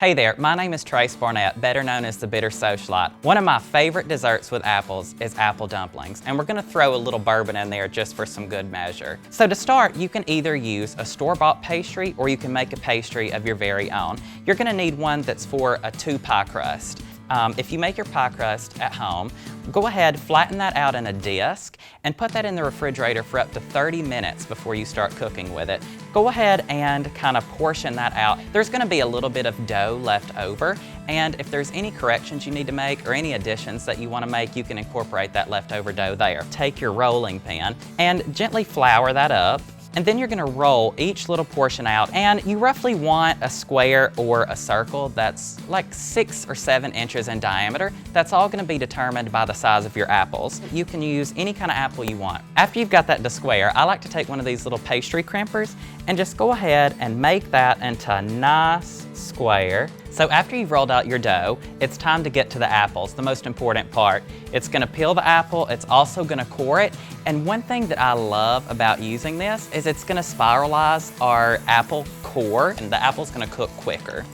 Hey there, my name is Trace Barnett, better known as the Bitter Socialite. One of my favorite desserts with apples is apple dumplings, and we're gonna throw a little bourbon in there just for some good measure. So to start, you can either use a store-bought pastry or you can make a pastry of your very own. You're gonna need one that's for a 2-pie crust. If you make your pie crust at home, go ahead, flatten that out in a disc and put that in the refrigerator for up to 30 minutes before you start cooking with it. Go ahead and kind of portion that out. There's gonna be a little bit of dough left over, and if there's any corrections you need to make or any additions that you wanna make, you can incorporate that leftover dough there. Take your rolling pin and gently flour that up. And then you're gonna roll each little portion out, and you roughly want a square or a circle that's like 6 or 7 inches in diameter. That's all gonna be determined by the size of your apples. You can use any kind of apple you want. After you've got that to square, I like to take one of these little pastry crimpers and just go ahead and make that into a nice square. So after you've rolled out your dough, it's time to get to the apples, the most important part. It's gonna peel the apple, it's also gonna core it, and one thing that I love about using this is it's gonna spiralize our apple core, and the apple's gonna cook quicker.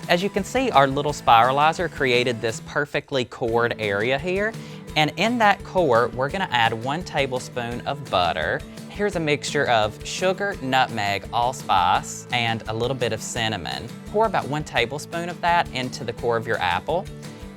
As you can see, our little spiralizer created this perfectly cored area here, and in that core, we're gonna add 1 tablespoon of butter. Here's a mixture of sugar, nutmeg, allspice, and a little bit of cinnamon. Pour about 1 tablespoon of that into the core of your apple,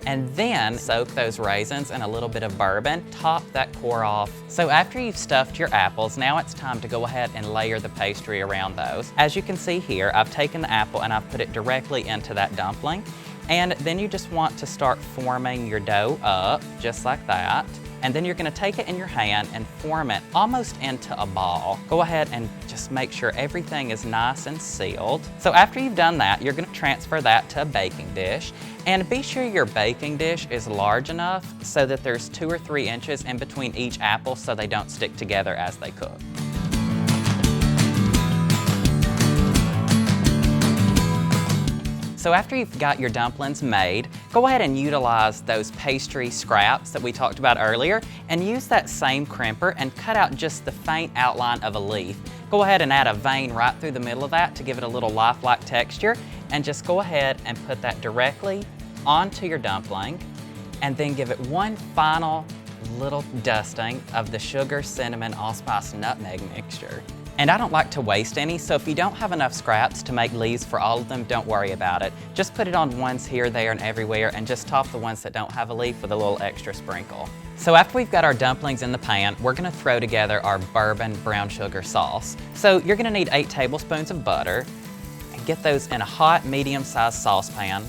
and then soak those raisins in a little bit of bourbon. Top that core off. So after you've stuffed your apples, now it's time to go ahead and layer the pastry around those. As you can see here, I've taken the apple and I've put it directly into that dumpling. And then you just want to start forming your dough up, just like that. And then you're gonna take it in your hand and form it almost into a ball. Go ahead and just make sure everything is nice and sealed. So after you've done that, you're gonna transfer that to a baking dish. And be sure your baking dish is large enough so that there's 2 or 3 inches in between each apple so they don't stick together as they cook. So after you've got your dumplings made, go ahead and utilize those pastry scraps that we talked about earlier and use that same crimper and cut out just the faint outline of a leaf. Go ahead and add a vein right through the middle of that to give it a little lifelike texture, and just go ahead and put that directly onto your dumpling, and then give it one final little dusting of the sugar, cinnamon, allspice, nutmeg mixture. And I don't like to waste any, so if you don't have enough scraps to make leaves for all of them, don't worry about it. Just put it on ones here, there, and everywhere, and just top the ones that don't have a leaf with a little extra sprinkle. So after we've got our dumplings in the pan, we're gonna throw together our bourbon brown sugar sauce. So you're gonna need 8 tablespoons of butter, and get those in a hot, medium-sized saucepan.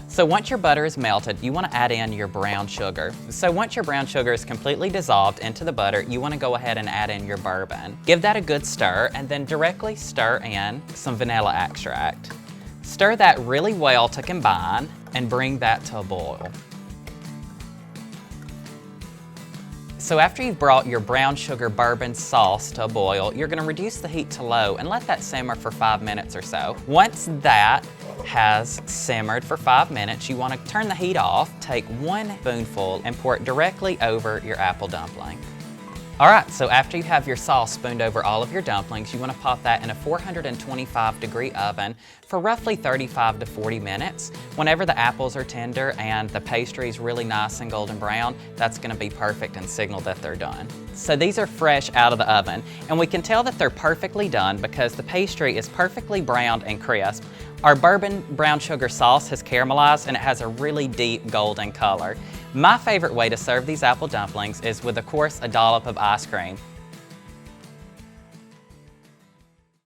So once your butter is melted, you want to add in your brown sugar. So once your brown sugar is completely dissolved into the butter, you want to go ahead and add in your bourbon. Give that a good stir, and then directly stir in some vanilla extract. Stir that really well to combine, and bring that to a boil. So after you've brought your brown sugar bourbon sauce to a boil, you're gonna reduce the heat to low and let that simmer for 5 minutes or so. Once that has simmered for 5 minutes, you wanna turn the heat off, take 1 spoonful and pour it directly over your apple dumpling. All right, so after you have your sauce spooned over all of your dumplings, you want to pop that in a 425-degree oven for roughly 35 to 40 minutes. Whenever the apples are tender and the pastry is really nice and golden brown, that's going to be perfect and signal that they're done. So these are fresh out of the oven, and we can tell that they're perfectly done because the pastry is perfectly browned and crisp. Our bourbon brown sugar sauce has caramelized and it has a really deep golden color. My favorite way to serve these apple dumplings is with, of course, a dollop of ice cream.